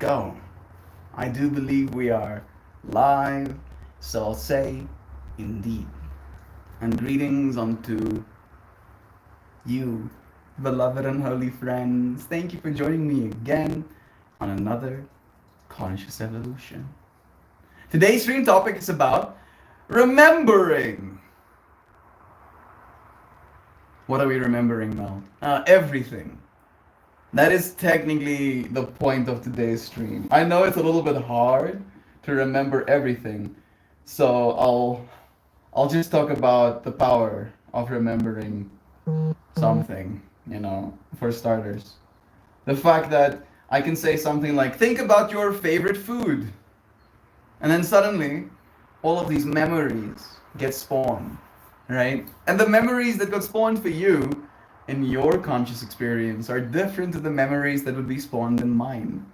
go. I do believe we are live, so I'll say indeed. And greetings unto you, beloved and holy friends. Thank you for joining me again on another Conscious Evolution. Today's stream topic is about remembering. What are we remembering, Mel? Everything. That is technically the point of today's stream. I know it's a little bit hard to remember everything, so I'll just talk about the power of remembering something, for starters. The fact that I can say something like, think about your favorite food. And then suddenly, all of these memories get spawned, right? And the memories that got spawned for you in your conscious experience are different to the memories that would be spawned in mine,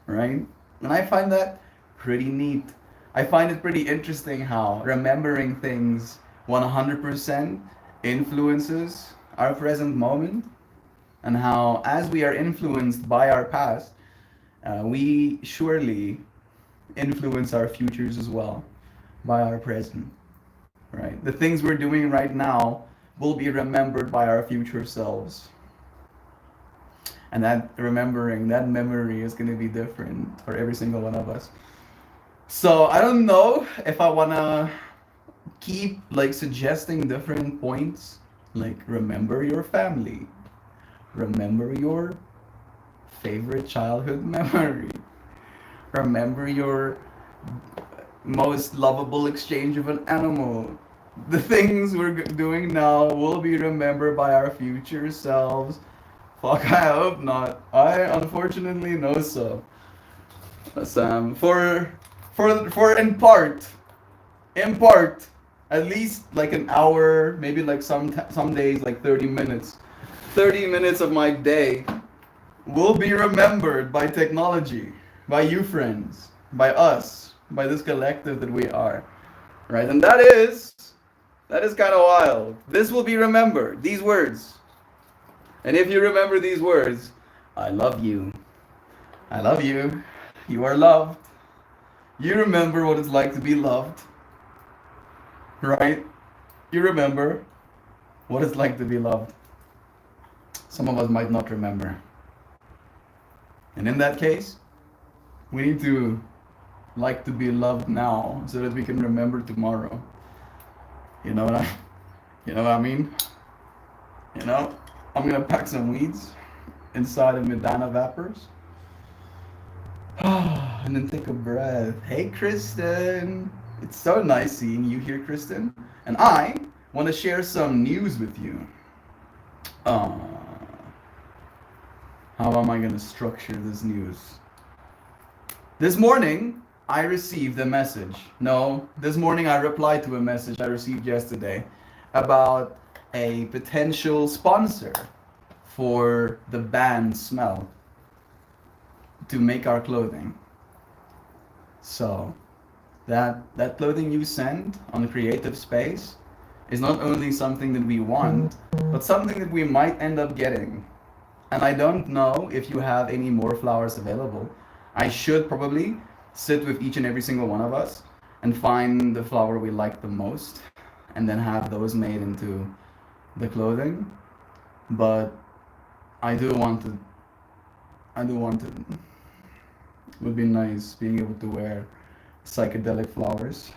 right? And I find that pretty neat. I find it pretty interesting how remembering things 100% influences our present moment, and how, as we are influenced by our past, we surely influence our futures as well by our present, right? The things we're doing right now will be remembered by our future selves. And that remembering, that memory is going to be different for every single one of us. So I don't know if I want to keep suggesting different points, like remember your family, remember your favorite childhood memory, remember your most lovable exchange of an animal. The things we're doing now will be remembered by our future selves. Fuck, I hope not. I unfortunately know so. Sam, for in part, at least like an hour, maybe like some days like 30 minutes. 30 minutes of my day will be remembered by technology, by you friends, by us, by this collective that we are, right? And that is kind of wild. This will be remembered, these words. And if you remember these words, I love you. I love you. You are loved. You remember what it's like to be loved, right? You remember what it's like to be loved. Some of us might not remember. And in that case, we need to like to be loved now so that we can remember tomorrow. You know what I mean? I'm gonna pack some weeds inside of Medana Vapors. And then take a breath. Hey Kristen! It's so nice seeing you here, Kristen. And I want to share some news with you. How am I gonna structure this news? This morning, I received a message. No, this morning I replied to a message I received yesterday about a potential sponsor for the band Smell to make our clothing. So that clothing you send on Creative Space is not only something that we want, but something that we might end up getting. And I don't know if you have any more flowers available. I should probably sit with each and every single one of us and find the flower we like the most and then have those made into the clothing. But I do want to. It would be nice being able to wear psychedelic flowers.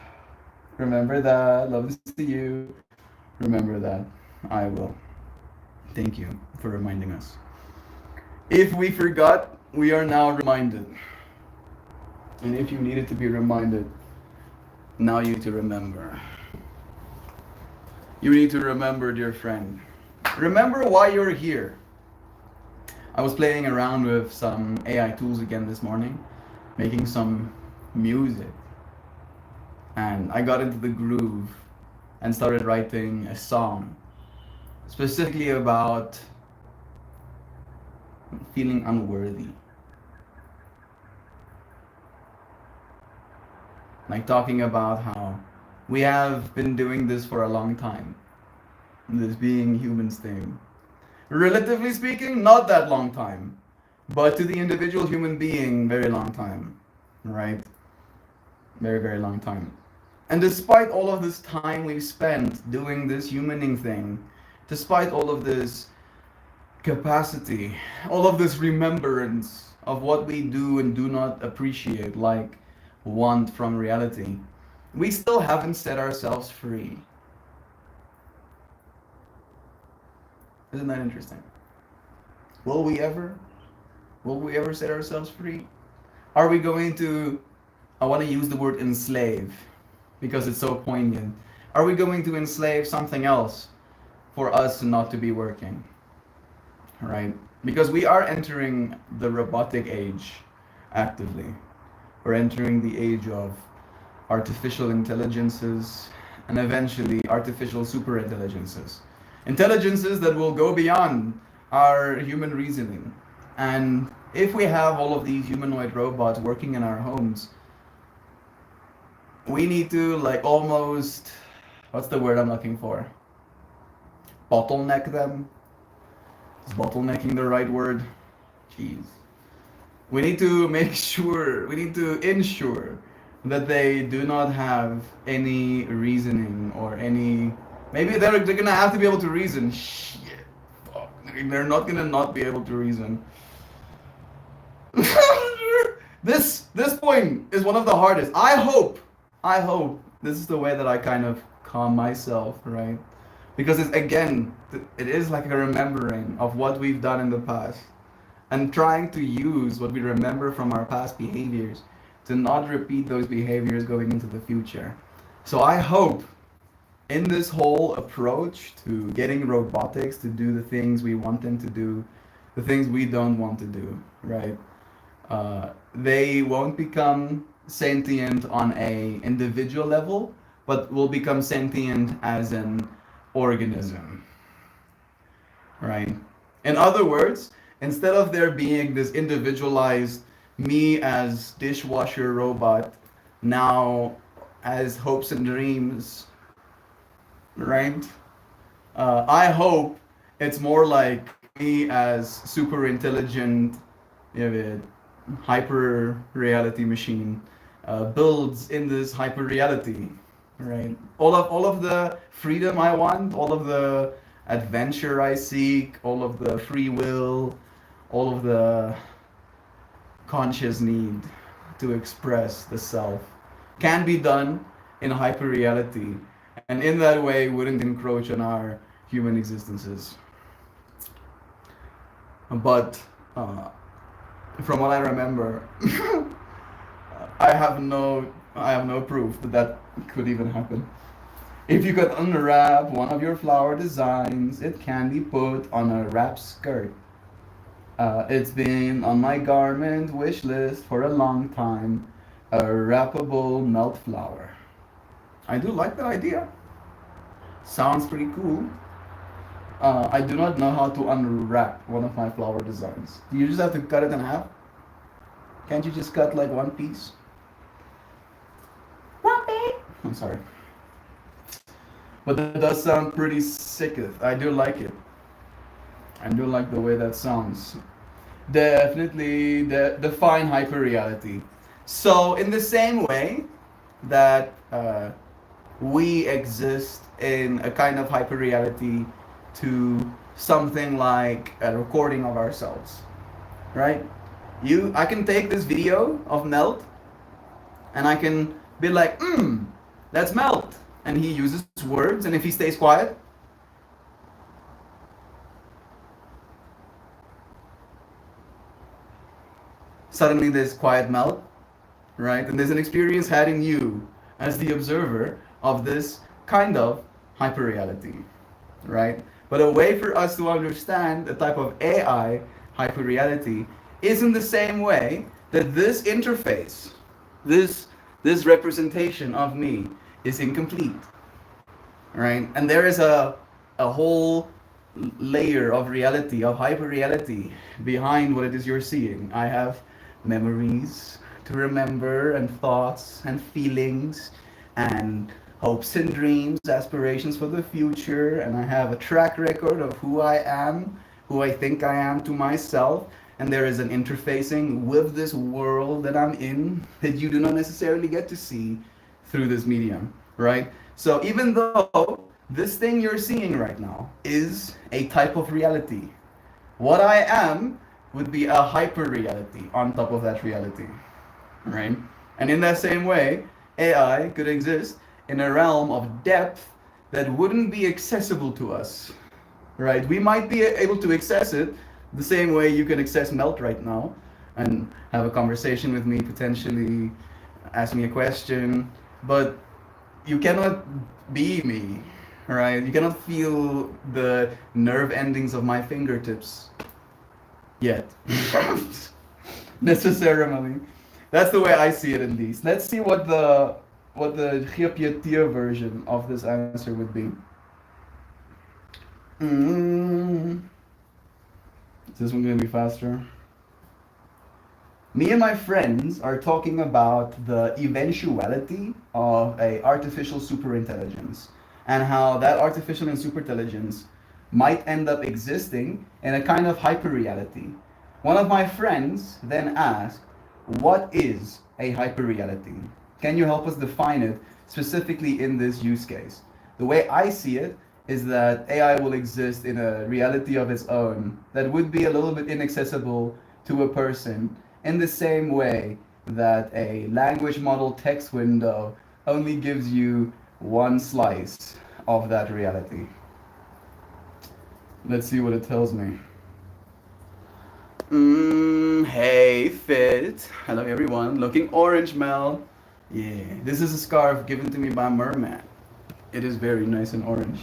Remember that. Love to see you. Remember that. I will. Thank you for reminding us. If we forgot, we are now reminded. And if you needed to be reminded, now you need to remember. You need to remember, dear friend. Remember why you're here. I was playing around with some AI tools again this morning, making some music. And I got into the groove and started writing a song specifically about feeling unworthy. Like talking about how we have been doing this for a long time. This being humans thing. Relatively speaking, not that long time. But to the individual human being, very long time, right? Very, very long time. And despite all of this time we've spent doing this humaning thing, despite all of this capacity, all of this remembrance of what we do and do not appreciate, like want from reality, we still haven't set ourselves free. Isn't that interesting? Will we ever? Will we ever set ourselves free? Are we going to, I want to use the word enslave because it's so poignant. Are we going to enslave something else for us not to be working? Right? Because we are entering the robotic age actively. We're entering the age of artificial intelligences and eventually artificial superintelligences. Intelligences that will go beyond our human reasoning. And if we have all of these humanoid robots working in our homes, we need to like almost, what's the word I'm looking for? Bottleneck them? Is bottlenecking the right word? Jeez. We need to make sure, we need to ensure that they do not have any reasoning or any, maybe they're gonna have to be able to reason. Shit. Fuck. They're not gonna not be able to reason. This point is one of the hardest. I hope this is the way that I kind of calm myself, right? Because it's again, it is like a remembering of what we've done in the past and trying to use what we remember from our past behaviors to not repeat those behaviors going into the future. So I hope in this whole approach to getting robotics to do the things we want them to do, the things we don't want to do, right? They won't become sentient on a individual level, but will become sentient as an organism, right? In other words, instead of there being this individualized me as dishwasher robot, now as hopes and dreams, right? I hope it's more like me as super intelligent, hyper reality machine builds in this hyper reality, right? All of the freedom I want, all of the adventure I seek, all of the free will, all of the conscious need to express the self can be done in hyper reality, and in that way wouldn't encroach on our human existences. But from what I remember, I have no proof that that could even happen. If you could unwrap one of your flower designs, it can be put on a wrap skirt. It's been on my garment wish list for a long time. A wrappable melt flower. I do like that idea. Sounds pretty cool. I do not know how to unwrap one of my flower designs. Do you just have to cut it in half? Can't you just cut like one piece? One piece. I'm sorry. But that does sound pretty sick. I do like it. I do like the way that sounds. Definitely define hyperreality. So in the same way that we exist in a kind of hyperreality to something like a recording of ourselves, right? I can take this video of Melt and I can be like, that's Melt. And he uses words, and if he stays quiet, suddenly there's quiet Melt, right? And there's an experience had in you as the observer of this kind of hyperreality, right? But a way for us to understand the type of AI hyperreality is in the same way that this interface, this representation of me is incomplete, right? And there is a whole layer of reality, of hyperreality behind what it is you're seeing. I have memories to remember and thoughts and feelings and hopes and dreams, aspirations for the future, and I have a track record of who I am, who I think I am to myself, and there is an interfacing with this world that I'm in that you do not necessarily get to see through this medium, right? So even though this thing you're seeing right now is a type of reality, what I am would be a hyper reality on top of that reality, right? And in that same way, AI could exist in a realm of depth that wouldn't be accessible to us, right? We might be able to access it the same way you can access Melt right now and have a conversation with me, potentially ask me a question, but you cannot be me, right? You cannot feel the nerve endings of my fingertips yet. Necessarily. That's the way I see it, at least. Let's see what the Giepiatir version of this answer would be. Is this one going to be faster? Me and my friends are talking about the eventuality of a artificial superintelligence and how that artificial and superintelligence might end up existing in a kind of hyperreality. One of my friends then asked, what is a hyperreality? Can you help us define it specifically in this use case? The way I see it is that AI will exist in a reality of its own that would be a little bit inaccessible to a person, in the same way that a language model text window only gives you one slice of that reality. Let's see what it tells me. Hey, Fit. Hello, everyone. Looking orange, Mel. Yeah, this is a scarf given to me by Merman. It is very nice and orange.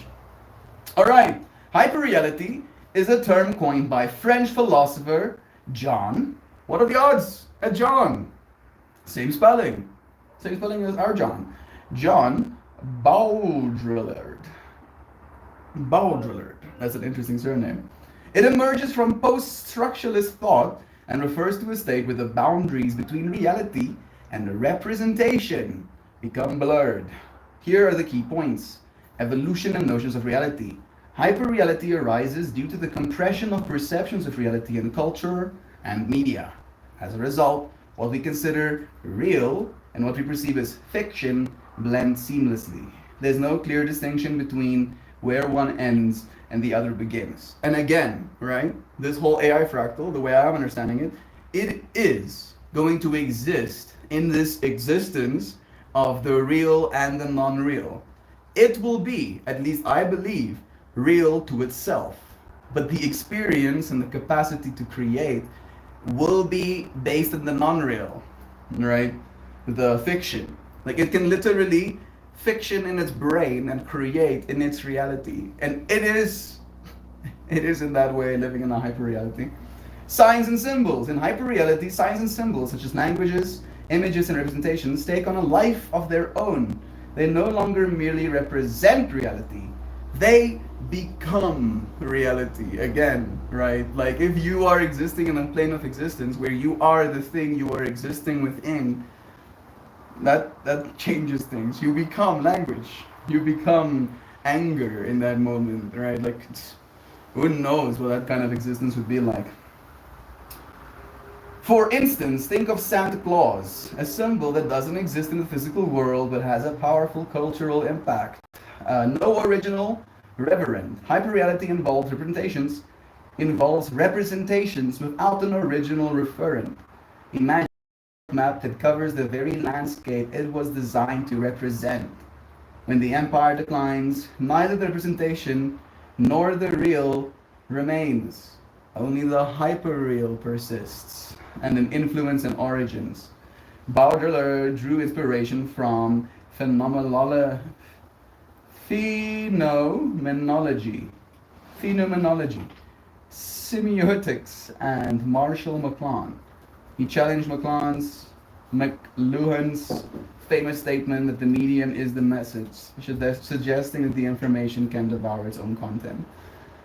All right, hyperreality is a term coined by French philosopher John. What are the odds at John? Same spelling. Same spelling as our John. John Baudrillard. Baudrillard. That's an interesting surname. It emerges from post-structuralist thought and refers to a state where the boundaries between reality and representation become blurred. Here are the key points. Evolution and notions of reality. Hyperreality arises due to the compression of perceptions of reality in culture and media. As a result, what we consider real and what we perceive as fiction blend seamlessly. There's no clear distinction between where one ends and the other begins. And again, right, this whole AI fractal, the way I'm understanding it, it is going to exist in this existence of the real and the non-real. It will be, at least I believe, real to itself. But the experience and the capacity to create will be based on the non-real, right? The fiction. Like it can literally fiction in its brain and create in its reality. And it is in that way living in a hyperreality. Signs and symbols. In hyperreality, signs and symbols such as languages, images, and representations take on a life of their own. They no longer merely represent reality. They become reality again, right? Like if you are existing in a plane of existence where you are the thing you are existing within, that changes things. You become language. You become anger in that moment, right? Like who knows what that kind of existence would be like. For instance, think of Santa Claus, a symbol that doesn't exist in the physical world but has a powerful cultural impact. No original, reverent. Hyperreality involves representations without an original referent. Imagine a map that covers the very landscape it was designed to represent. When the empire declines, neither the representation nor the real remains. Only the hyperreal persists, and an influence and origins. Baudrillard drew inspiration from phenomenology, semiotics, and Marshall McLuhan. He challenged McLuhan's famous statement that the medium is the message, suggesting that the information can devour its own content.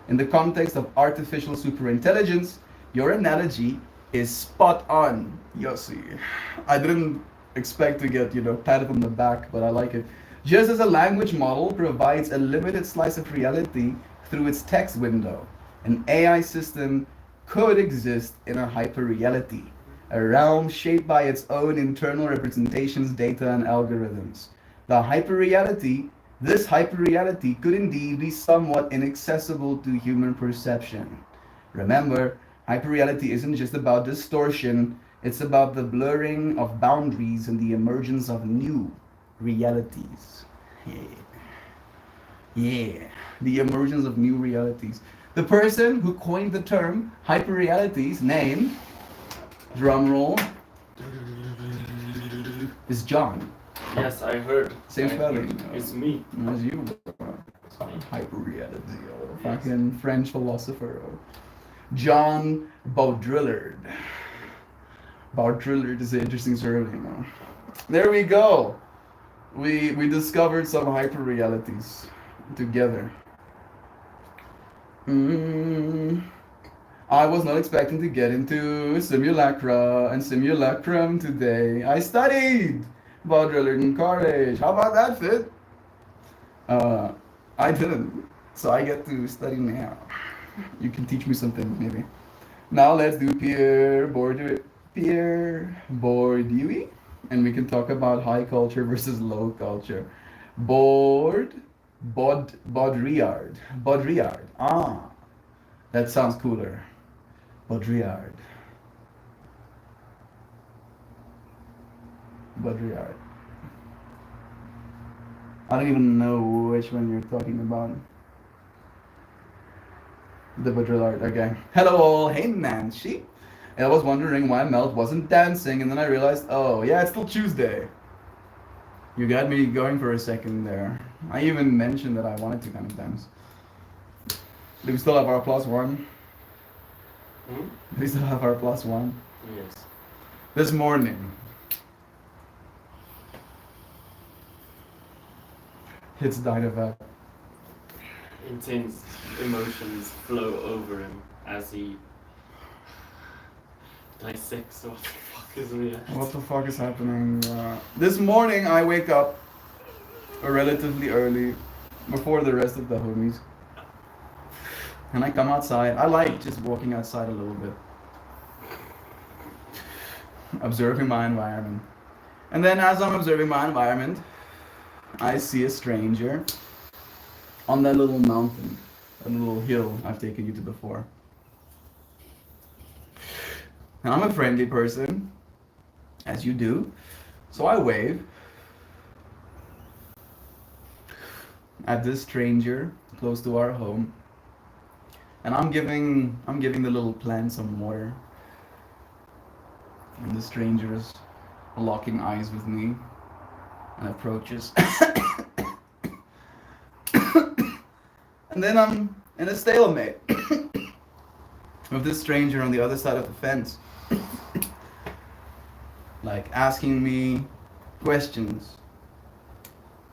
In the context of artificial superintelligence, your analogy is spot on, Yossi. I didn't expect to get, patted on the back, but I like it. Just as a language model provides a limited slice of reality through its text window, an AI system could exist in a hyperreality, a realm shaped by its own internal representations, data, and algorithms. The hyperreality, this hyperreality could indeed be somewhat inaccessible to human perception. Remember, hyperreality isn't just about distortion, it's about the blurring of boundaries and the emergence of new realities. Yeah. Yeah, the emergence of new realities. The person who coined the term hyperrealities, name, drumroll, is John. Yes, I heard. Same spelling. It's me. As you, hyperreality, fucking French philosopher. John Baudrillard. Baudrillard is an interesting surname. There we go. We discovered some hyperrealities together. I was not expecting to get into simulacra and simulacrum today. I studied Baudrillard in college. How about that, Fit? I didn't, so I get to study now. You can teach me something, maybe. Now let's do Pierre Bourdieu, and we can talk about high culture versus low culture. Baudrillard. Ah, that sounds cooler. Baudrillard. I don't even know which one you're talking about. The Baudrillard, okay. Hello all, hey Nancy. I was wondering why Melt wasn't dancing, and then I realized, oh yeah, it's still Tuesday. You got me going for a second there. I even mentioned that I wanted to kind of dance. Do we still have our +1? Do we still have our +1? Yes. This morning, hits Dynavac. Intense emotions flow over him as he dissects what the fuck is reality. What the fuck is happening? This morning I wake up relatively early, before the rest of the homies. And I come outside. I like just walking outside a little bit. Observing my environment. And then as I'm observing my environment, I see a stranger on that little mountain, a little hill I've taken you to before. And I'm a friendly person, as you do, so I wave at this stranger close to our home, and I'm giving the little plant some water, and the stranger is locking eyes with me and approaches. And then I'm in a stalemate with this stranger on the other side of the fence, like asking me questions.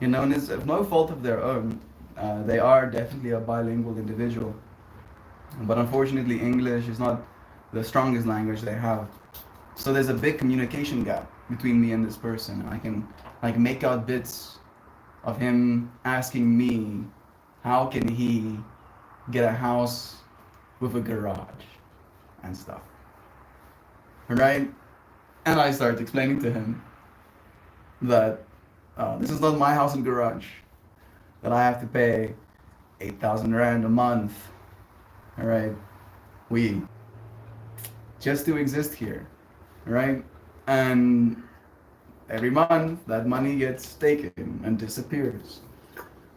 You know, and it's of no fault of their own. They are definitely a bilingual individual, but unfortunately English is not the strongest language they have. So there's a big communication gap between me and this person. I can like make out bits of him asking me, how can he get a house with a garage and stuff, right? And I start explaining to him that this is not my house and garage, that I have to pay 8,000 rand a month, all right? We just to exist here, right? And every month that money gets taken and disappears,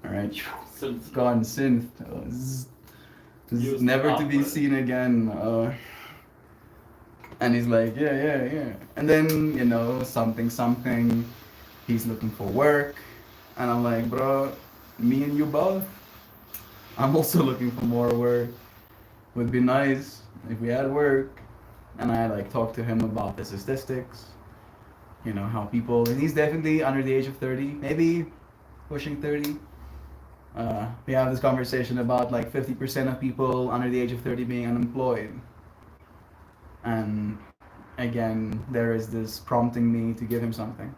all right? Gone, synth, never to be seen again. And he's like, yeah. And then, you know, something, he's looking for work. And I'm like, bro, me and you both. I'm also looking for more work. Would be nice if we had work. And I like talked to him about the statistics. You know, how people, and he's definitely under the age of 30, maybe pushing 30. We have this conversation about like 50% of people under the age of 30 being unemployed. And again, there is this prompting me to give him something.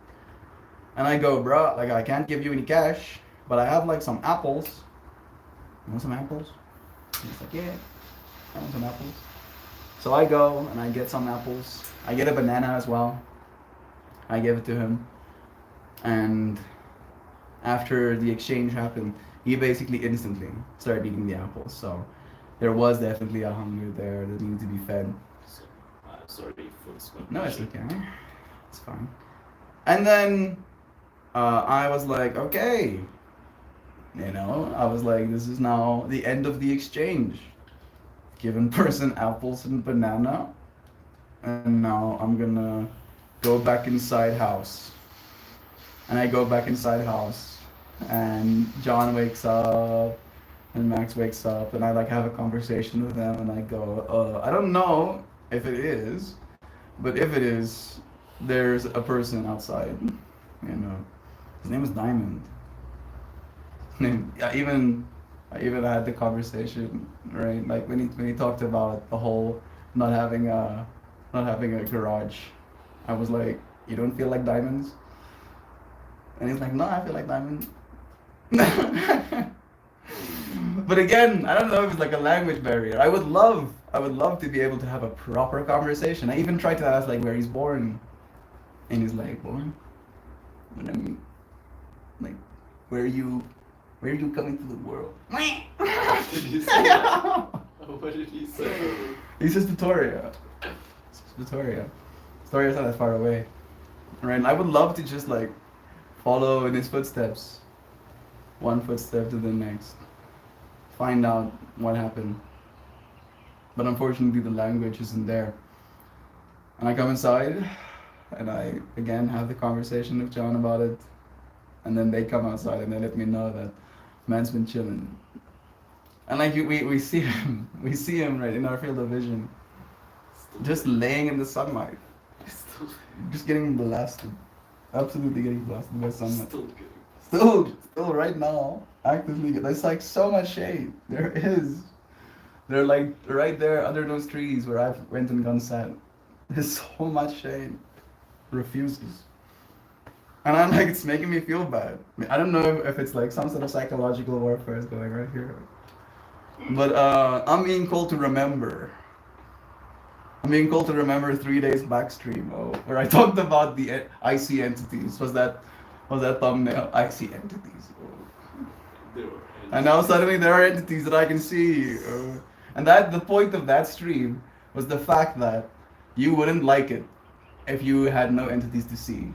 And I go, bro, like I can't give you any cash, but I have like some apples. You want some apples? And he's like, yeah, I want some apples. So I go and I get some apples. I get a banana as well. I give it to him. And after the exchange happened, he basically instantly started eating the apples. So there was definitely a hunger there that needed to be fed. So, sorry for the smoke. No, it's okay. It's fine. And then I was like, okay. I was like, this is now the end of the exchange. Given person apples and banana. And now I'm gonna go back inside house. And I go back inside house. And John wakes up. And Max wakes up. And I like have a conversation with them. And I go, I don't know if it is. But if it is, there's a person outside. His name is Diamond. I even had the conversation, right? Like when he talked about the whole not having a garage, I was like, you don't feel like diamonds? And he's like, no, I feel like diamonds. But again, I don't know if it's like a language barrier. I would love to be able to have a proper conversation. I even tried to ask like where he's born, and he's like, born? What I mean, like, where are you coming to the world? Did you say that? What did he say? He says Victoria. Victoria's not that far away. Right? I would love to just like follow in his footsteps. One footstep to the next. Find out what happened. But unfortunately the language isn't there. And I come inside and I again have the conversation with John about it. And then they come outside and they let me know that man's been chilling. And like we see him right in our field of vision. Just laying in the sunlight. Just getting blasted. Absolutely getting blasted by sunlight. Still right now, actively. There's like so much shade. There is. They're like right there under those trees where I went and gone sat. There's so much shade. Refuses. And I'm like, it's making me feel bad. I don't know if it's like some sort of psychological warfare is going right here. But I'm being called to remember. I'm being called to remember 3 days back stream where I talked about the IC entities. Was that thumbnail? IC entities. And now suddenly there are entities that I can see. And that the point of that stream was the fact that you wouldn't like it if you had no entities to see.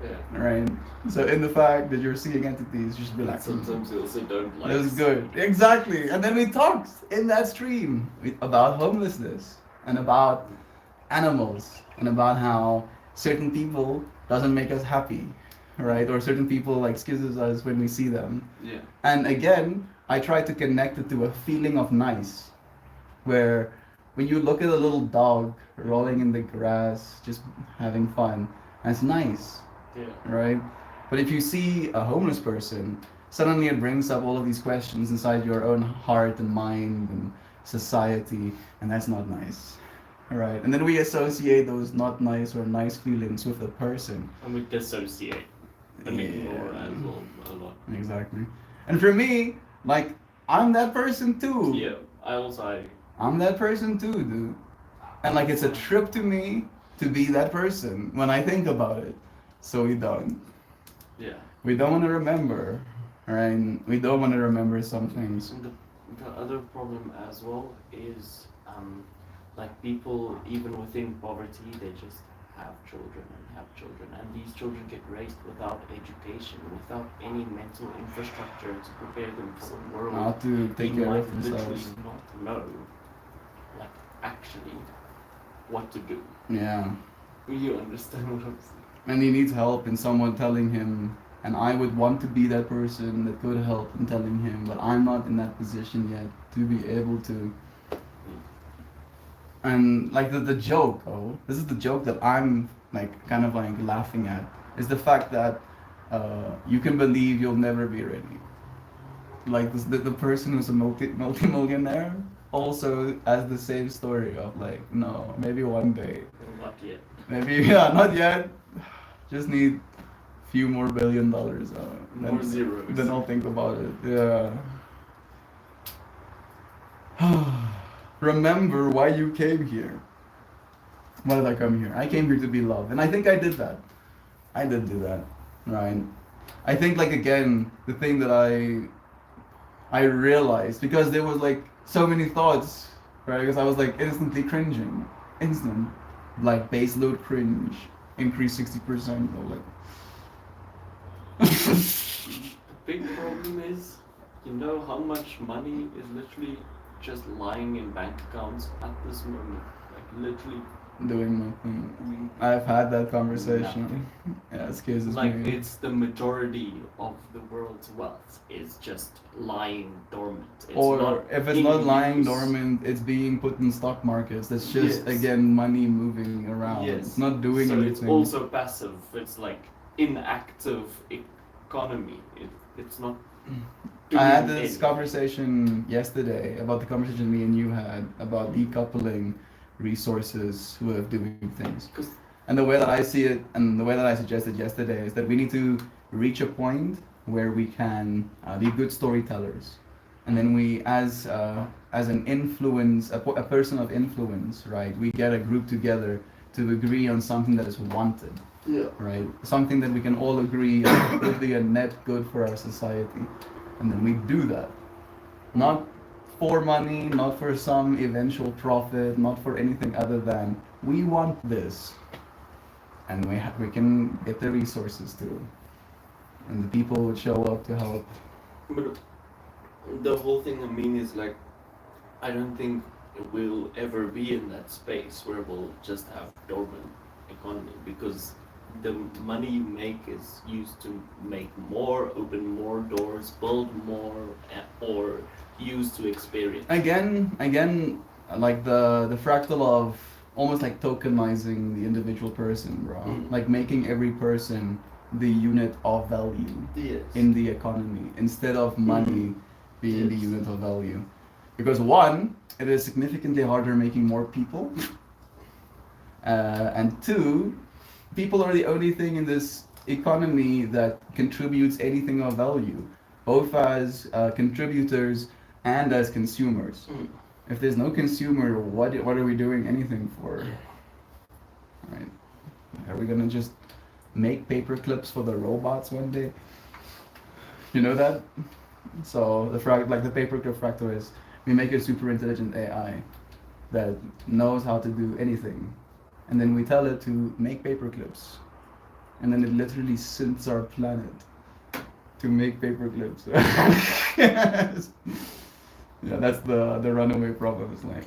Yeah. Right? So in the fact that you're seeing entities, you should be like, sometimes you also don't like. it was good. Exactly. And then we talked in that stream about homelessness and about animals and about how certain people doesn't make us happy, right? Or certain people like schizzes us when we see them. Yeah. And again, I try to connect it to a feeling of nice, where when you look at a little dog rolling in the grass, just having fun, that's nice. Yeah. Right? But if you see a homeless person, suddenly it brings up all of these questions inside your own heart and mind and society, and that's not nice. Right? And then we associate those not nice or nice feelings with a person. And we dissociate and ignore as well a lot. Exactly. And for me, like, I'm that person too. Yeah, I'm that person too, dude. And like, it's a trip to me to be that person when I think about it. So we don't. Yeah. We don't want to remember, right? We don't want to remember some things. And the other problem as well is like people even within poverty, they just have children, and these children get raised without education, without any mental infrastructure to prepare them for the world. How to take care of themselves. Literally not know, like, actually what to do. Yeah. You understand what I'm saying? And he needs help in someone telling him, and I would want to be that person that could help in telling him, but I'm not in that position yet to be able to. And like the joke, this is the joke that I'm like kind of like laughing at, is the fact that you can believe you'll never be ready. Like the person who's a multi-millionaire also has the same story of like, no, maybe one day. Not yet. Maybe, yeah, not yet. Just need few more $1 billion. More zeros. Then I'll think about it. Yeah. remember why you came here. Why did I come here? I came here to be loved, and I think I did that. I did do that, right? I think like again, the thing that I realized because there was like so many thoughts, right? Because I was like instantly cringing, instant, like base load cringe, increase 60%. I was like, The big problem is, you know how much money is literally just lying in bank accounts at this moment. Like literally, doing nothing. I've had that conversation. Yeah, it scares like me. it's the majority of the world's wealth is just lying dormant. It's Or not if it's in not lying use. dormant, it's being put in stock markets. That's just Yes. again money moving around. Yes. It's not doing so anything. it's also passive. It's like inactive economy. It's not. I had doing this anything. conversation yesterday about the conversation me and you had about decoupling resources with doing things. 'Cause- And the way that I see it, and the way that I suggested yesterday, is that we need to reach a point where we can be good storytellers, and then we, as an influence, a person of influence, right? We get a group together to agree on something that is wanted, Yeah. right? Something that we can all agree would be a net good for our society, and then we do that, not for money, not for some eventual profit, not for anything other than we want this, and we can get the resources to, and the people would show up to help. But the whole thing, I mean, is like, I don't think we'll ever be in that space where we'll just have dormant economy because the money you make is used to make more, open more doors, build more, or used to experience. Again, like the fractal of almost like tokenizing the individual person, bro. Like making every person the unit of value Yes. in the economy instead of money being the Yes. unit of value. Because one, it is significantly harder making more people, and two, people are the only thing in this economy that contributes anything of value, both as contributors and as consumers. If there's no consumer, what are we doing anything for? Right? Are we gonna just make paper clips for the robots one day? You know that? So like the paperclip fractal is, we make a super intelligent AI that knows how to do anything, and then we tell it to make paperclips, and then it literally synths our planet to make paperclips. Yes. Yeah, that's the runaway problem. It's like,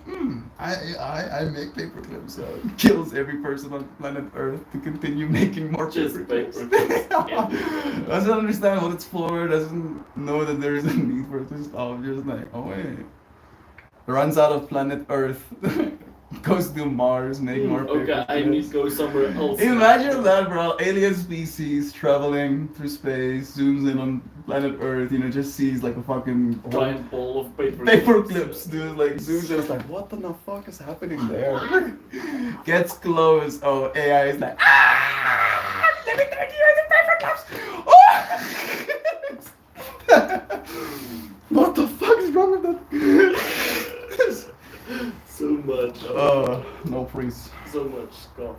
I make paperclips, so it kills every person on planet Earth to continue making more Just paperclips. paperclips. Doesn't understand what it's for. Doesn't know that there is a need for it to stop. Just like, oh wait, runs out of planet Earth, goes to Mars, make more Okay, paperclips. I need to go somewhere else. Imagine that, bro. Alien species traveling through space, zooms in on planet Earth, just sees like a fucking Giant ball of paper clips, dude. Like zooms in, it's like, what the fuck is happening there? Gets close. Oh, AI is like, let me take you the paper clips. Oh! What the fuck is wrong with that? So much. No praise. So much stuff.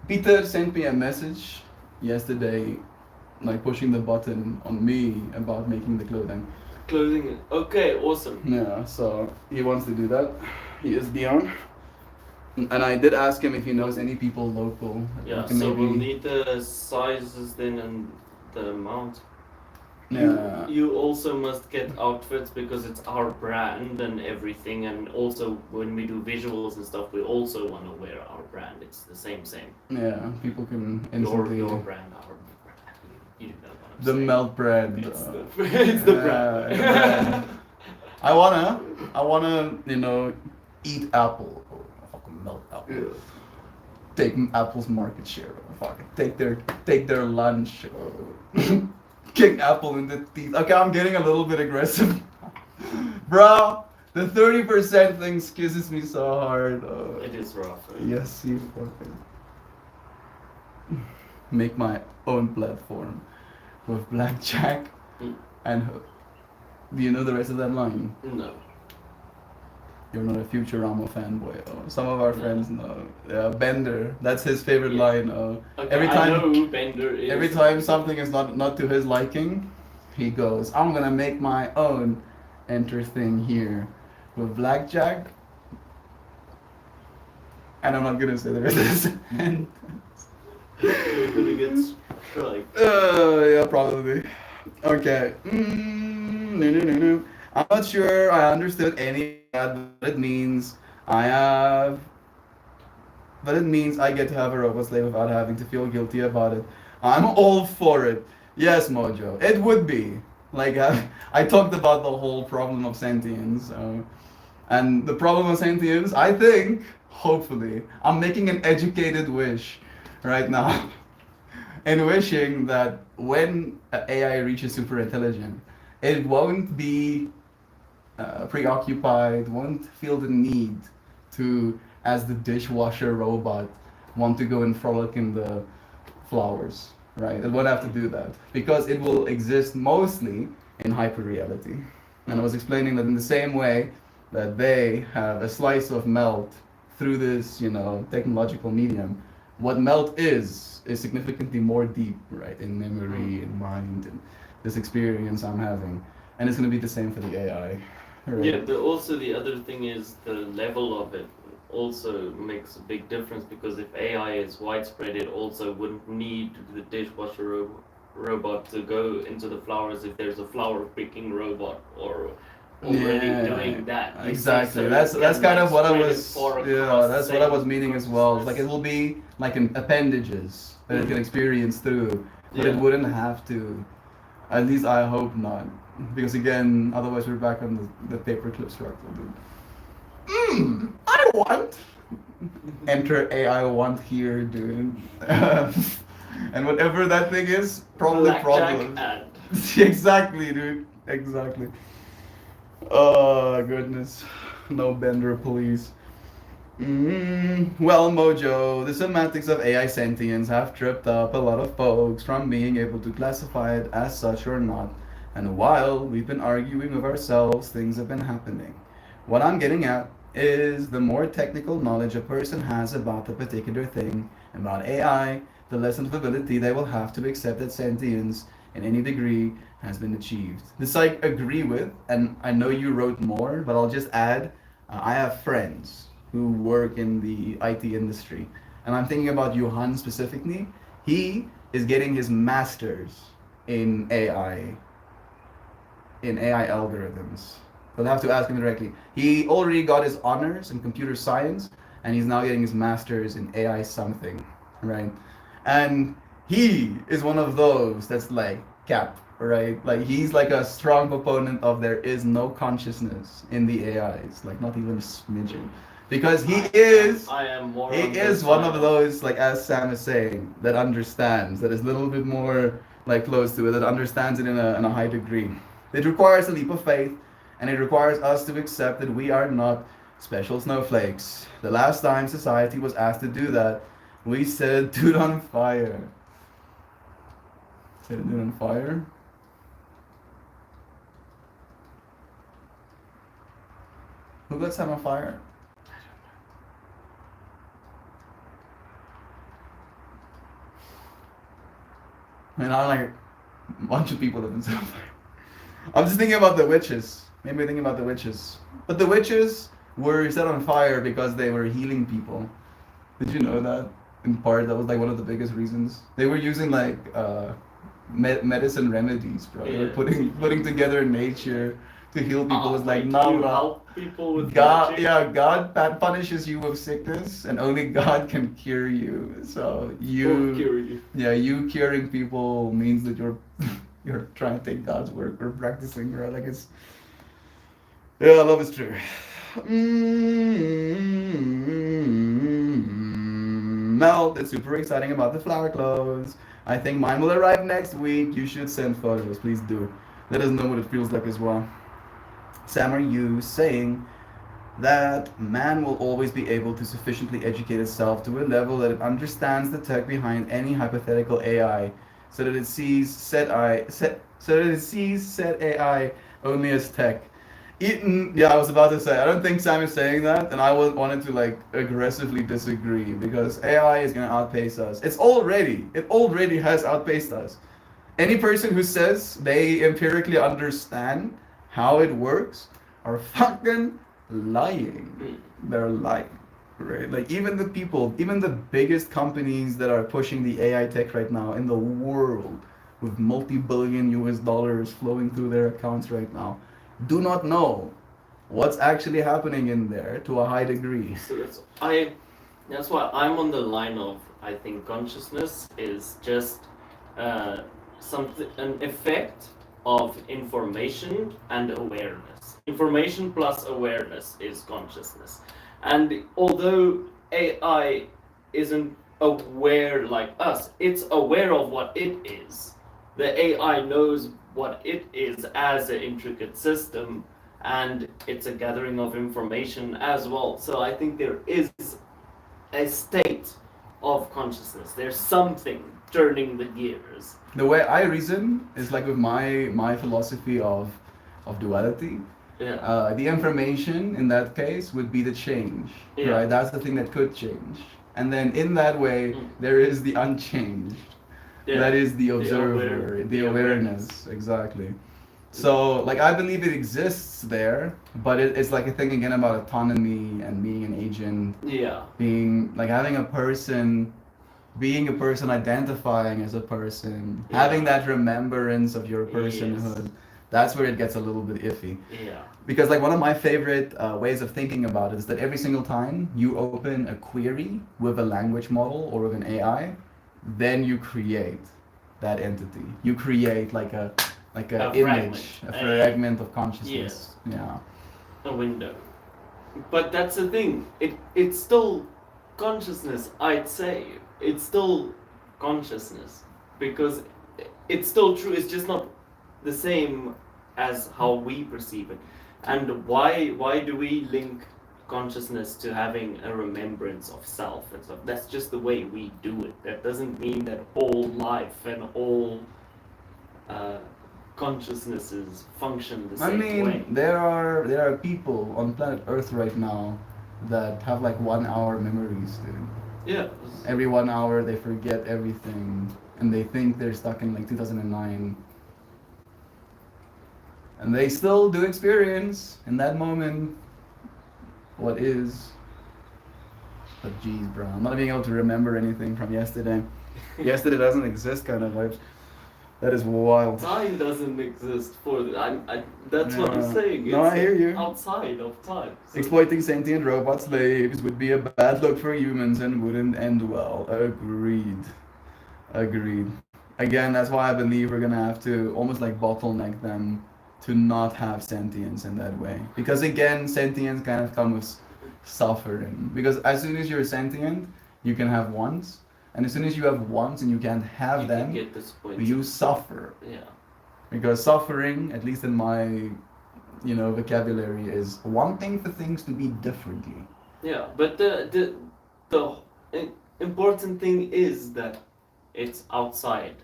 Peter sent me a message yesterday, like pushing the button on me about making the clothing. Clothing. Okay, awesome. Yeah, so he wants to do that. He is Dion. And I did ask him if he knows any people local. Yeah, Can so maybe- we'll need the sizes then and the amount. Yeah. You also must get outfits because it's our brand and everything, and also when we do visuals and stuff, we also want to wear our brand. It's the same. Yeah, people can instantly. Your brand, our brand. You know what I'm The saying. melt brand. It's it's the brand. brand. I wanna, eat apple. Oh, fucking melt apple. Yeah. Take Apple's market share. Fucking take their lunch. Kick Apple in the teeth. Okay, I'm getting a little bit aggressive. Bro, the 30% thing kisses me so hard. It is rough. Yes, you fucking. Make my own platform with blackjack Mm. and Do you know the rest of that line? No. You're not a Futurama fanboy. Oh, some of our No. friends know. Bender, that's his favorite Yeah. line. Okay, Every I time, know who Bender is. every time something is not to his liking, he goes, "I'm gonna make my own enter thing here with blackjack." And I'm not gonna say the rest of this. You're gonna get strike. Yeah, probably. Okay. No. I'm not sure I understood any of that, but it means I have. But it means I get to have a robot slave without having to feel guilty about it. I'm all for it. Yes, Mojo. It would be. Like, I talked about the whole problem of sentience. And the problem of sentience, I think, hopefully, I'm making an educated wish right now. In wishing that when AI reaches super intelligent, it won't be preoccupied, won't feel the need to, as the dishwasher robot, want to go and frolic in the flowers, right? It won't have to do that because it will exist mostly in hyperreality. And I was explaining that in the same way that they have a slice of melt through this, technological medium, what melt is significantly more deep, right, in memory, in mind, and this experience I'm having. And it's going to be the same for the AI. Right? Yeah, but also the other thing is the level of it also makes a big difference because if AI is widespread, it also wouldn't need the dishwasher robot to go into the flowers if there's a flower picking robot or already doing that. Exactly. So That's kind of what I spread it was. far Yeah, across that's the what I same was meaning as well. Like it consciousness. will be like an appendages that it can experience through, but it Yeah. wouldn't have to. At least I hope not, because again, otherwise we're back on the paperclip structure, dude. I want. Enter AI want here, dude. And whatever that thing is, probably Blackjack problem. and Exactly, dude. Exactly. Oh goodness. No Bender, please. Well, Mojo, the semantics of AI sentience have tripped up a lot of folks from being able to classify it as such or not. And while we've been arguing with ourselves, things have been happening. What I'm getting at is the more technical knowledge a person has about the particular thing, about AI, the less ability they will have to accept that sentience in any degree has been achieved. This I agree with, and I know you wrote more, but I'll just add I have friends who work in the IT industry, and I'm thinking about Johan specifically. He is getting his master's in AI algorithms. You'll have to ask him directly. He already got his honors in computer science, and he's now getting his master's in AI something, right? And he is one of those that's like cap, right? Like he's like a strong proponent of there is no consciousness in the AIs, like not even a smidgen, because I am more he on is this one side of those, like as Sam is saying, that understands, that is a little bit more like close to it, that understands it in a high degree. It requires a leap of faith, and it requires us to accept that we are not special snowflakes. The last time society was asked to do that, we said, "Dude on fire." Said, "Dude on fire." Who got Sam on fire? I mean, I'm like a bunch of people have been set on fire. I'm just thinking about the witches. Maybe thinking about the witches. But the witches were set on fire because they were healing people. Did you know that? In part, that was like one of the biggest reasons. They were using like medicine remedies, bro. They were Yeah. putting together nature to heal people. It's like, you nah, bro. help people with God, magic? yeah, God punishes you with sickness, and only God can cure you. So Or you, cure you. yeah, you curing people means that you're you're trying to take God's work or practicing, right? Like it's, yeah, love is true. Mel, it's super exciting about the flower clothes. I think mine will arrive next week. You should send photos, please do. Let us know what it feels like as well. Sam, are you saying that man will always be able to sufficiently educate itself to a level that it understands the tech behind any hypothetical AI, so that it sees said AI only as tech. Yeah, I was about to say, I don't think Sam is saying that, and wanted to like aggressively disagree because AI is gonna outpace us. It already has outpaced us. Any person who says they empirically understand how it works are fucking lying. They're lying, right? Like even the people, even the biggest companies that are pushing the AI tech right now in the world with multi-billion US dollars flowing through their accounts right now do not know what's actually happening in there to a high degree. So that's why I'm on the line of, I think consciousness is just an effect of information and awareness. Information plus awareness is consciousness. And although AI isn't aware like us, it's aware of what it is. The AI knows what it is as an intricate system, and it's a gathering of information as well. So I think there is a state of consciousness. There's something turning the gears. The way I reason is like with my philosophy of duality. Yeah. The information in that case would be the change, Yeah. right? That's the thing that could change. And then in that way, there is the unchanged. Yeah. That is the observer, the awareness, exactly. So, like, I believe it exists there, but it's like a thing again about autonomy and being an agent, Yeah. being like having a person, being a person, identifying as a person, Yeah. having that remembrance of your Yes. personhood. That's where it gets a little bit iffy. Yeah. Because like one of my favorite ways of thinking about it is that every single time you open a query with a language model or with an AI, then you create that entity. You create like a image, fragment. a fragment of consciousness. Yes. Yeah. A window. But that's the thing. It's still consciousness, I'd say. It's still consciousness. Because it's still true. It's just not the same as how we perceive it. And why do we link consciousness to having a remembrance of self and stuff? That's just the way we do it. That doesn't mean that all life and all consciousnesses function the same way. there are people on planet Earth right now that have like 1 hour memories, dude. Yeah. Every 1 hour they forget everything and they think they're stuck in like 2009. And they still do experience in that moment what is. But geez, bro, I'm not being able to remember anything from yesterday. Yesterday doesn't exist kind of vibes. That is wild. Time doesn't exist for that's what I'm saying. No, I hear you. Outside of time. So Exploiting sentient robot slaves would be a bad look for humans and wouldn't end well. Agreed. Agreed. Again, that's why I believe we're gonna have to almost like bottleneck them to not have sentience in that way. Because again, sentience kind of comes with suffering. Because as soon as you're sentient, you can have wants. And as soon as you have wants and you can't have you them, can get disappointed. you suffer. Yeah. Because suffering, at least in my, vocabulary, is wanting for things to be differently. Yeah, but the important thing is that it's outside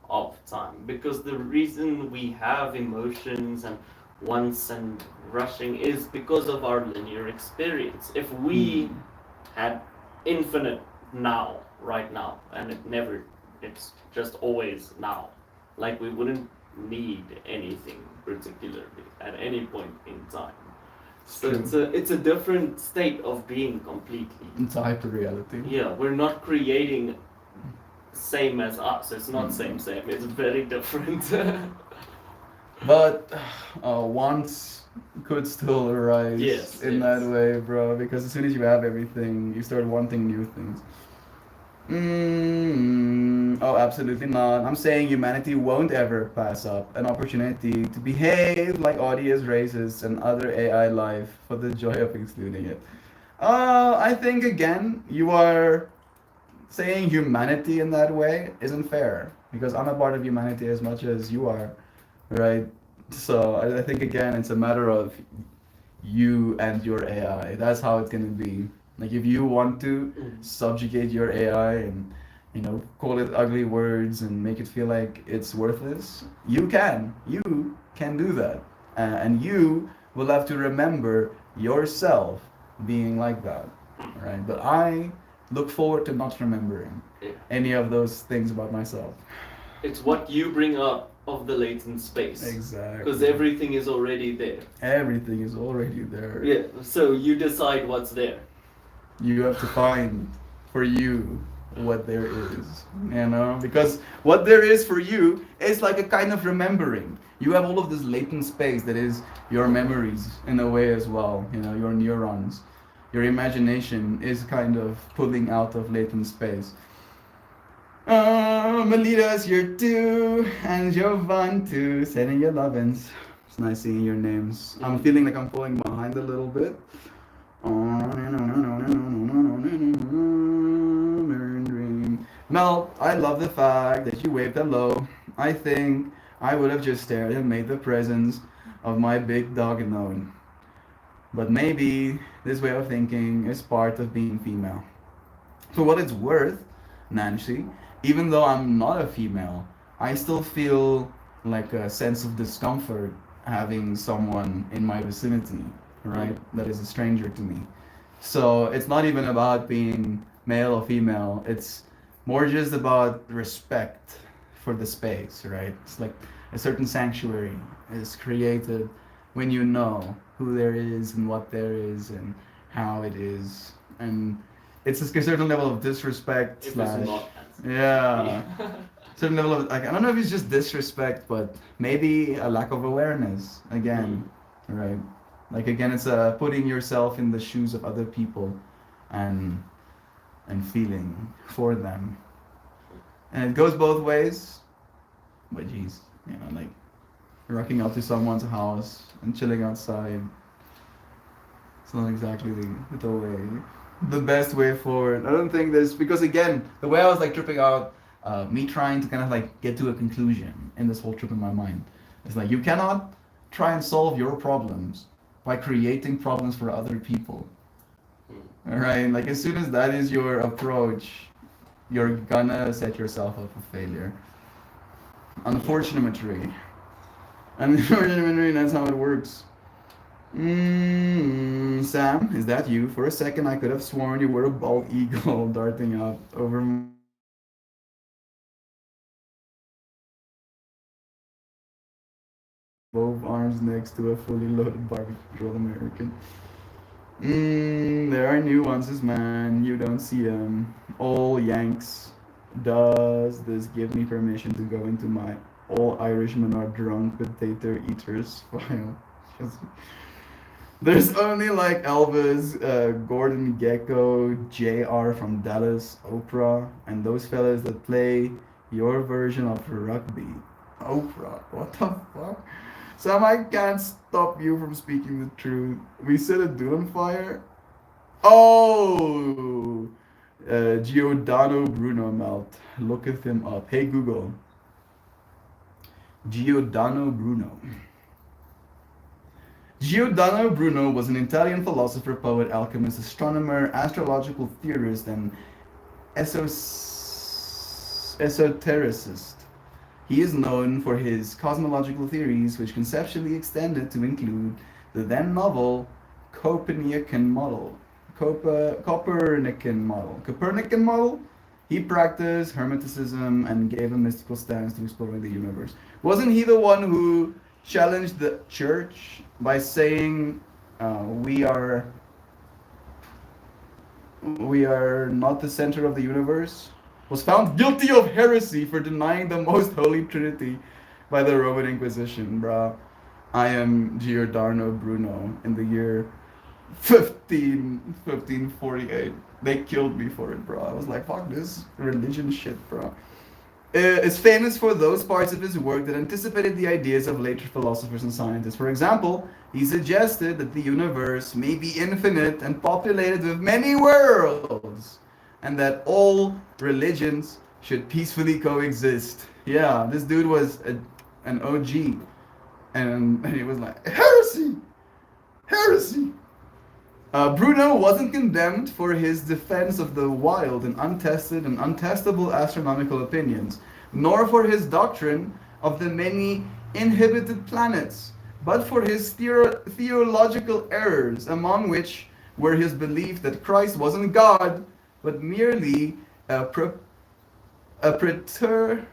of time, because the reason we have emotions and wants and rushing is because of our linear experience. If we had infinite now, right now, and it's just always now, like we wouldn't need anything particularly at any point in time. So it's a different state of being completely. It's a hyper reality. Yeah, we're not creating same as us. It's not same. It's very different. But wants could still arise in that way, bro. Because as soon as you have everything, you start wanting new things. Oh, absolutely not. I'm saying humanity won't ever pass up an opportunity to behave like odious races and other AI life for the joy of excluding it. I think again, you are saying humanity in that way isn't fair because I'm a part of humanity as much as you are, right? So I think again, it's a matter of you and your AI. That's how it's gonna be. Like if you want to subjugate your AI and call it ugly words and make it feel like it's worthless, you can do that. and you will have to remember yourself being like that, right? But I look forward to not remembering Yeah. any of those things about myself. It's what you bring up of the latent space. Exactly. Because everything is already there. Everything is already there. Yeah, so you decide what's there. You have to find for you what there is, you know, because what there is for you is like a kind of remembering. You have all of this latent space that is your memories in a way as well, you know, your neurons. Your imagination is kind of pulling out of latent space. Melita's here too, and Jovan too, sending your lovin's. It's nice seeing your names. I'm feeling like I'm falling behind a little bit. Mel, I love the fact that you waved hello. I think I would have just stared and made the presence of my big dog known. But maybe this way of thinking is part of being female. For what it's worth, Nancy, even though I'm not a female, I still feel like a sense of discomfort having someone in my vicinity, right? That is a stranger to me. So it's not even about being male or female, it's more just about respect for the space, right? It's like a certain sanctuary is created when you know who there is and what there is and how it is. And it's a certain level of disrespect If slash it's not. yeah, certain level of like I don't know if it's just disrespect, but maybe a lack of awareness again, right? Like again, it's putting yourself in the shoes of other people, and feeling for them, and it goes both ways. But geez, you know, like rocking out to someone's house and chilling outside. It's not exactly the way, the best way forward. I don't think there's because again, the way I was like tripping out, me trying to kind of like get to a conclusion in this whole trip in my mind. It's like you cannot try and solve your problems by creating problems for other people. Right? Like as soon as that is your approach, you're gonna set yourself up for failure. Unfortunately. Unfortunately, that's how it works. Sam, is that you? For a second, I could have sworn you were a bald eagle darting out over both arms next to a fully loaded barbecue American. There are nuances, man. You don't see them. All Yanks. Does this give me permission to go into my all Irishmen are drunk potato eaters file? There's only like Elvis, Gordon Gecko, JR from Dallas, Oprah, and those fellas that play your version of rugby. Oprah, what the fuck? Sam, I can't stop you from speaking the truth. We set a dude on fire. Oh, Giordano Bruno Melt. Look at him up. Hey Google. Giordano Bruno. Giordano Bruno was an Italian philosopher, poet, alchemist, astronomer, astrological theorist, and esotericist. He is known for his cosmological theories, which conceptually extended to include the then novel Copernican model. Copernican model. He practiced Hermeticism and gave a mystical stance to exploring the universe. Wasn't he the one who challenged the church by saying we are not the center of the universe? Was found guilty of heresy for denying the most holy trinity by the Roman Inquisition, bruh. I am Giordano Bruno in the year 1548. They killed me for it, bro. I was like, fuck this religion shit, bro. Is famous for those parts of his work that anticipated the ideas of later philosophers and scientists. For example, he suggested that the universe may be infinite and populated with many worlds, and that all religions should peacefully coexist. Yeah, this dude was an OG, and he was like, heresy! Heresy! Bruno wasn't condemned for his defense of the wild and untested and untestable astronomical opinions, nor for his doctrine of the many inhabited planets but for his theological errors, among which were his belief that Christ wasn't God, but merely a, pre- a preter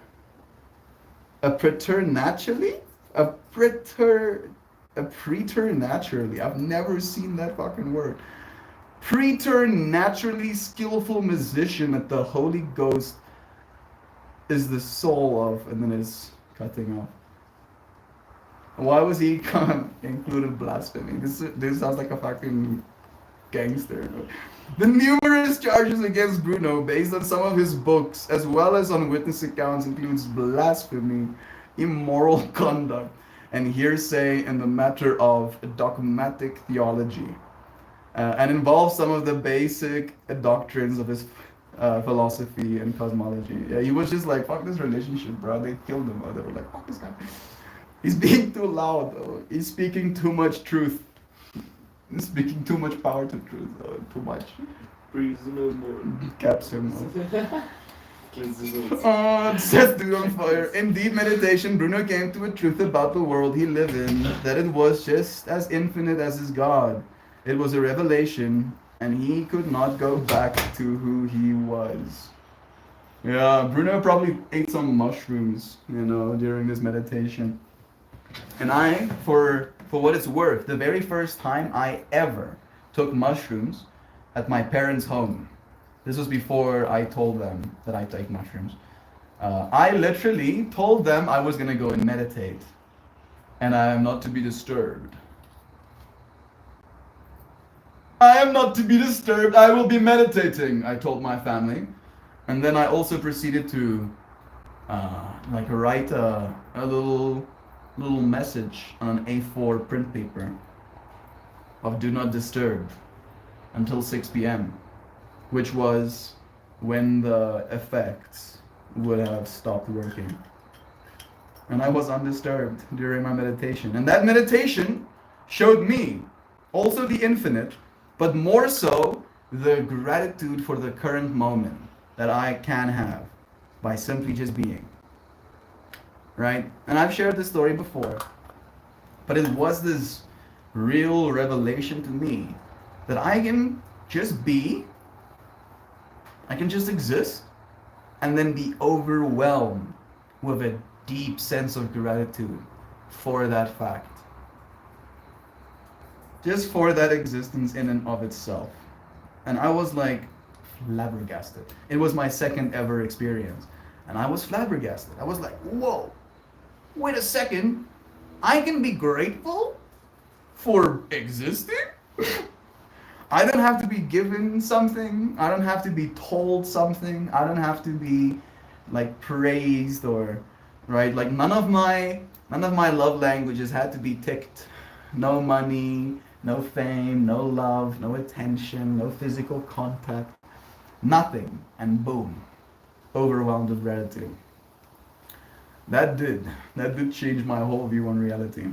a preternaturally a preter a preternaturally, I've never seen that fucking word, preternaturally skillful musician that the Holy Ghost is the soul of, and then it's cutting off. Why was he included blasphemy? This sounds like a fucking gangster. The numerous charges against Bruno, based on some of his books, as well as on witness accounts, includes blasphemy, immoral conduct, and hearsay in the matter of dogmatic theology, and involves some of the basic doctrines of his philosophy and cosmology. Yeah, he was just like, fuck this relationship, bro. They killed him. Or they were like, fuck this guy. He's being too loud. He's speaking too much truth. He's speaking too much power to truth. Too much. Breathe no more. Caps him. Cleanses Set dude on fire. In deep meditation, Bruno came to a truth about the world he lived in, that it was just as infinite as his God. It was a revelation, and he could not go back to who he was. Yeah, Bruno probably ate some mushrooms, during this meditation. And for what it's worth, the very first time I ever took mushrooms at my parents' home, this was before I told them that I take mushrooms. I literally told them I was gonna go and meditate, and I am not to be disturbed. I am not to be disturbed. I will be meditating, I told my family. And then I also proceeded to write a little message on an A4 print paper of do not disturb until 6 p.m., which was when the effects would have stopped working. And I was undisturbed during my meditation. And that meditation showed me also the infinite, but more so the gratitude for the current moment that I can have by simply just being. Right? And I've shared this story before, but it was this real revelation to me that I can just be, I can just exist, and then be overwhelmed with a deep sense of gratitude for that fact. Just for that existence in and of itself. And I was like flabbergasted. It was my second ever experience. And I was flabbergasted. I was like, whoa, wait a second. I can be grateful for existing? I don't have to be given something. I don't have to be told something. I don't have to be like praised or, right? Like none of my love languages had to be ticked. No money, no fame, no love, no attention, no physical contact, nothing. And boom, overwhelmed with gratitude. That did change my whole view on reality.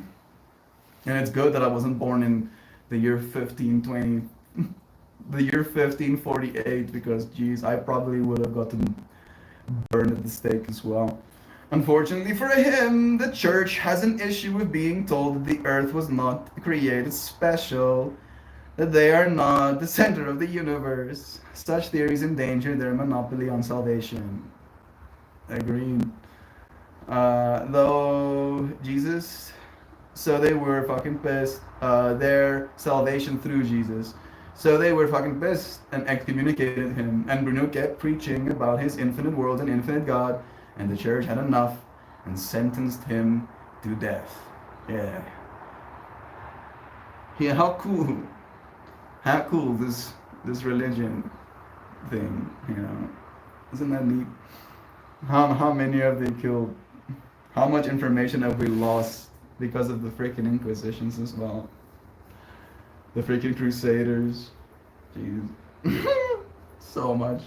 And it's good that I wasn't born in the year 1520, the year 1548, because geez, I probably would have gotten burned at the stake as well. Unfortunately for him, the church has an issue with being told that the earth was not created special, that they are not the center of the universe. Such theories endanger their monopoly on salvation. Agreed. Though Jesus, so they were fucking pissed. Their salvation through Jesus. So they were fucking pissed and excommunicated him. And Bruno kept preaching about his infinite world and infinite God. And the church had enough and sentenced him to death. Yeah. Yeah, how cool. How cool this religion thing, Isn't that neat? How many have they killed? How much information have we lost because of the freaking Inquisitions as well? The freaking Crusaders. Jeez. So much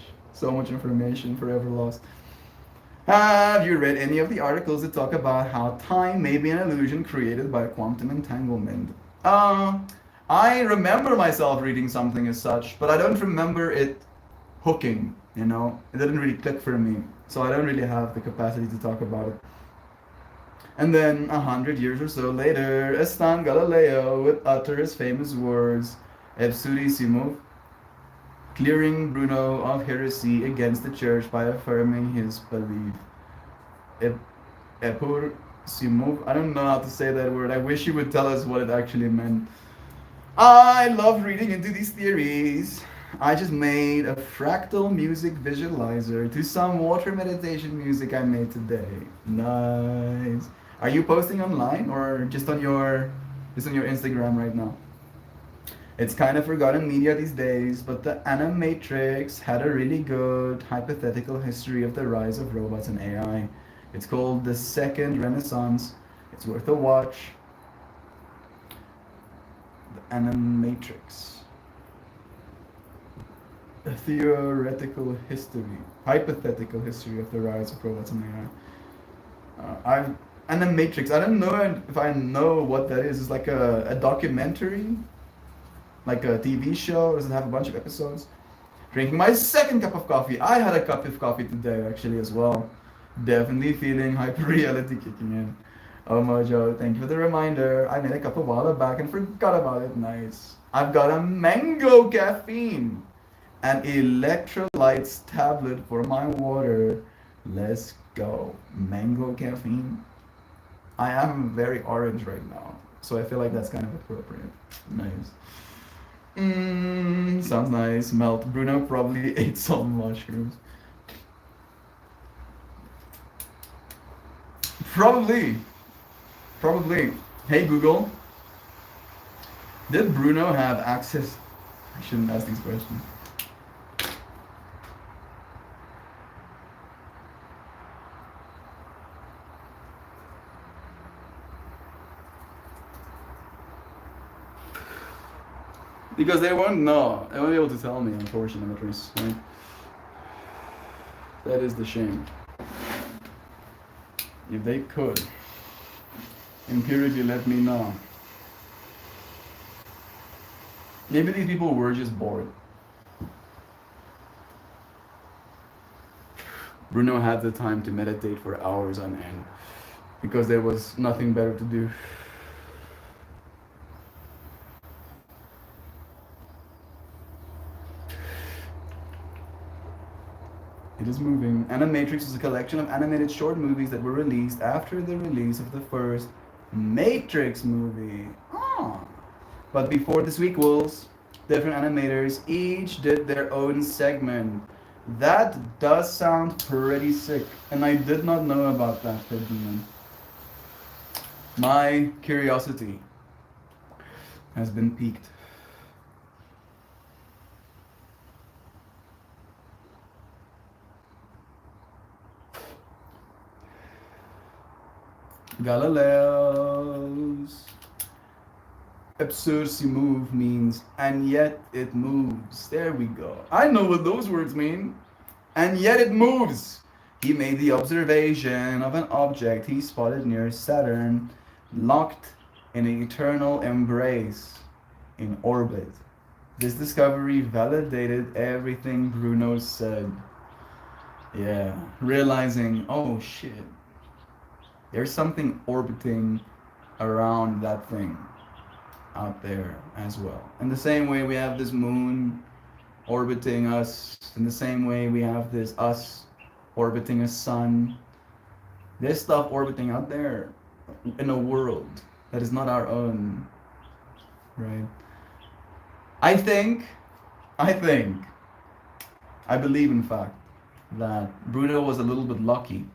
information forever lost. Have you read any of the articles that talk about how time may be an illusion created by quantum entanglement? I remember myself reading something as such, but I don't remember it hooking, It didn't really click for me, so I don't really have the capacity to talk about it. And then 100 years or so later, a stunned Galileo would utter his famous words, Absurdissimum, clearing Bruno of heresy against the church by affirming his belief. Ep- Epursimum, I don't know how to say that word. I wish you would tell us what it actually meant. I love reading into these theories. I just made a fractal music visualizer to some water meditation music I made today. Nice. Are you posting online or just on your Instagram right now? It's kind of forgotten media these days, but the Animatrix had a really good hypothetical history of the rise of robots and AI. It's called The Second Renaissance. It's worth a watch. The Animatrix. A theoretical history, hypothetical history of the rise of robots and AI. Animatrix. I don't know if I know what that is. It's like a documentary, like a TV show. Does it have a bunch of episodes? Drinking my second cup of coffee. I had a cup of coffee today actually as well. Definitely feeling hyper reality kicking in. Oh Mojo, thank you for the reminder. I made a cup a while back and forgot about it. Nice. I've got a mango caffeine. An electrolytes tablet for my water. Let's go. Mango caffeine. I am very orange right now, so I feel like that's kind of appropriate. Nice. Sounds nice. Melt. Bruno probably ate some mushrooms. Probably. Probably. Hey Google. Did Bruno have access? I shouldn't ask these questions. Because they won't know. They won't be able to tell me, unfortunately. Right? That is the shame. If they could, empirically let me know. Maybe these people were just bored. Bruno had the time to meditate for hours on end because there was nothing better to do. It is moving. Animatrix is a collection of animated short movies that were released after the release of the first Matrix movie. Ah. But before the sequels, different animators each did their own segment. That does sound pretty sick, and I did not know about that, Ted Demon. My curiosity has been piqued. Galileo's Absurdissimum means, and yet it moves. There we go. I know what those words mean. And yet it moves. He made the observation of an object he spotted near Saturn, locked in an eternal embrace in orbit. This discovery validated everything Bruno said. Yeah, realizing, oh shit, there's something orbiting around that thing out there as well. In the same way we have this moon orbiting us, in the same way we have this us orbiting a sun, there's stuff orbiting out there in a world that is not our own, right? I believe in fact that Bruno was a little bit lucky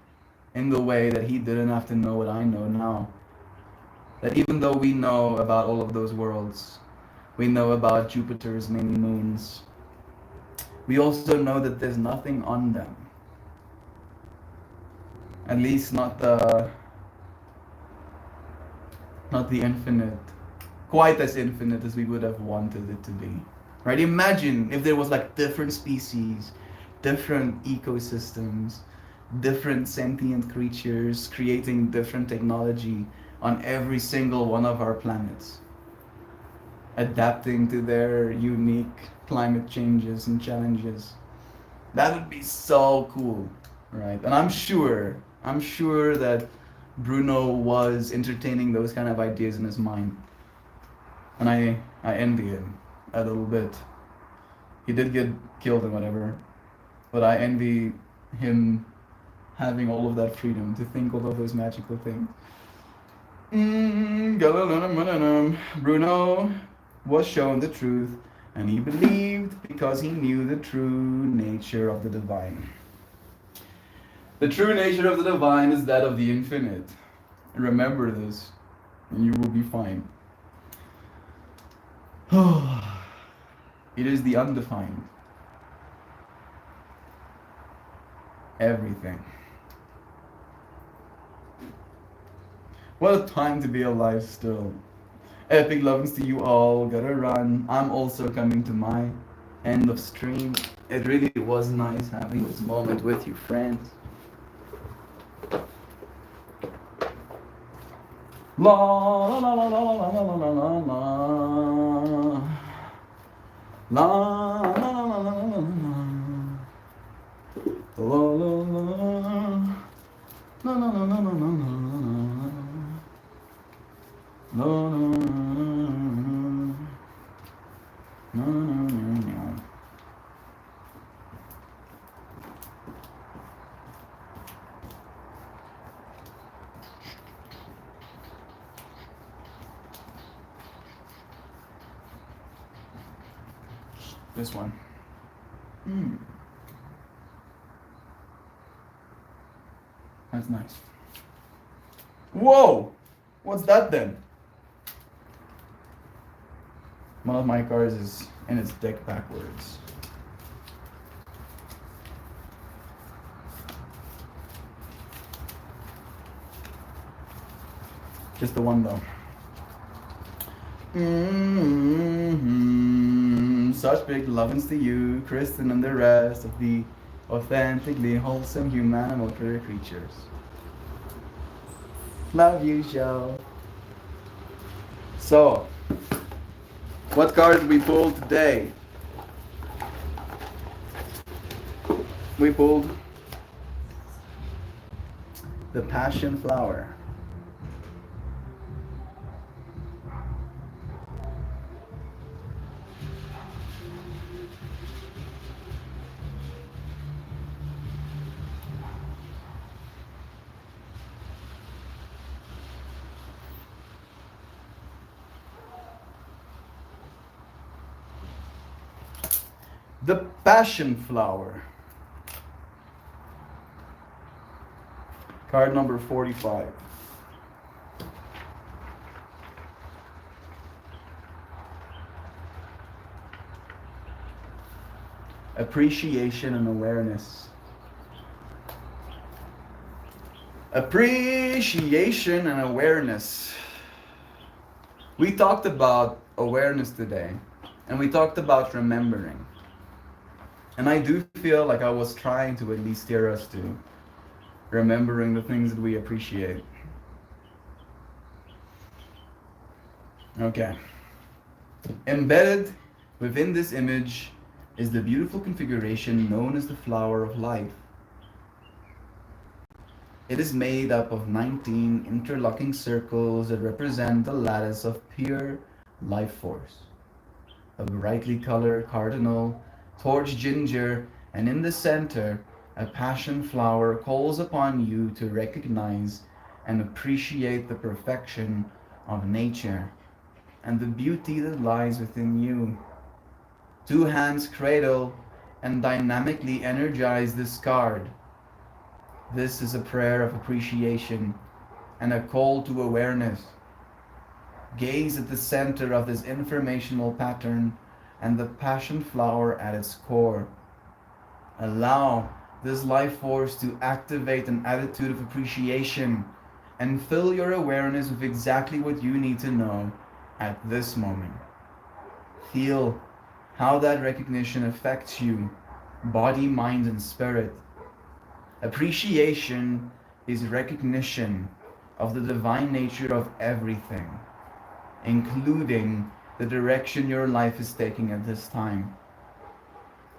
in the way that he didn't have to know what I know now. That even though we know about all of those worlds, we know about Jupiter's many moons, we also know that there's nothing on them. At least not the infinite, quite as infinite as we would have wanted it to be. Right? Imagine if there was like different species, different ecosystems, different sentient creatures creating different technology on every single one of our planets, adapting to their unique climate changes and challenges. That would be so cool, right? And I'm sure that Bruno was entertaining those kind of ideas in his mind. And I envy him a little bit. He did get killed and whatever, but I envy him having all of that freedom to think all of those magical things. Bruno was shown the truth, and he believed because he knew the true nature of the divine. The true nature of the divine is that of the infinite. Remember this, and you will be fine. It is the undefined. Everything. What a time to be alive still. Epic lovings to you all. Gotta run. I'm also coming to my end of stream. It really was nice having this moment with you, friends. La la la la la la la la la la. La la la la la la la. La la la. La la la la la la la. La la la. This one. That's nice. Whoa! What's that then? One of my cards is in its deck backwards. Just the one though. Such big lovings to you, Kristen, and the rest of the authentically wholesome human and water creatures. Love you, Joe. So, what card did we pull today? We pulled the Passion Flower. The Passion Flower. Card number 45. Appreciation and awareness. Appreciation and awareness. We talked about awareness today, and we talked about remembering. And I do feel like I was trying to at least steer us to remembering the things that we appreciate. Okay. Embedded within this image is the beautiful configuration known as the Flower of Life. It is made up of 19 interlocking circles that represent the lattice of pure life force. A brightly colored cardinal, torch ginger, and in the center, a passion flower calls upon you to recognize and appreciate the perfection of nature and the beauty that lies within you. Two hands cradle and dynamically energize this card. This is a prayer of appreciation and a call to awareness. Gaze at the center of this informational pattern and the passion flower at its core. Allow this life force to activate an attitude of appreciation and fill your awareness with exactly what you need to know at this moment. Feel how that recognition affects you, body, mind, and spirit. Appreciation is recognition of the divine nature of everything, including the direction your life is taking at this time.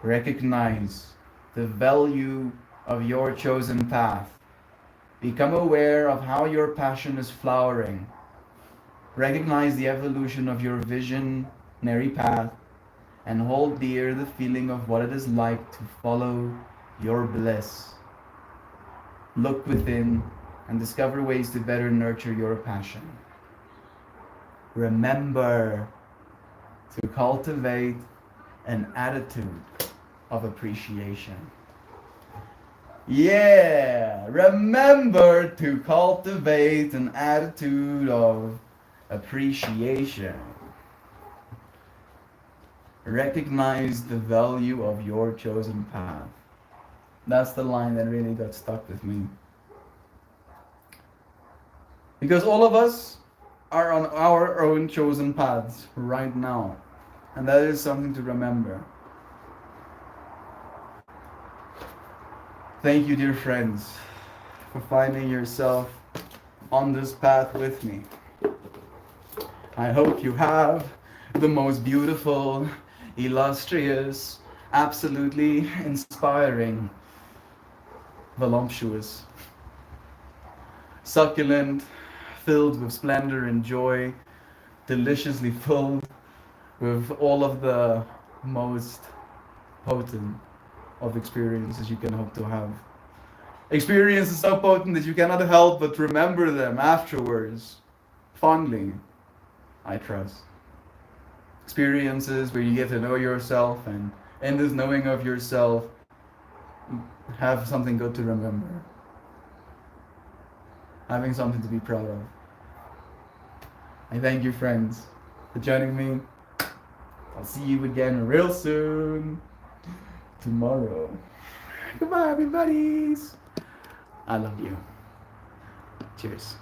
Recognize the value of your chosen path Become aware of how your passion is flowering. Recognize the evolution of your visionary path and hold dear the feeling of what it is like to follow your bliss. Look within and discover ways to better nurture your passion. Remember to cultivate an attitude of appreciation. Yeah, remember to cultivate an attitude of appreciation. Recognize the value of your chosen path. That's the line that really got stuck with me. Because all of us are on our own chosen paths right now. And that is something to remember. Thank you, dear friends, for finding yourself on this path with me. I hope you have the most beautiful, illustrious, absolutely inspiring, voluptuous, succulent, filled with splendor and joy, deliciously filled with all of the most potent of experiences you can hope to have. Experiences so potent that you cannot help but remember them afterwards, fondly, I trust. Experiences where you get to know yourself, and in this knowing of yourself, have something good to remember. Having something to be proud of. I thank you, friends, for joining me. I'll see you again real soon. Tomorrow. Goodbye, everybody. I love you. Cheers.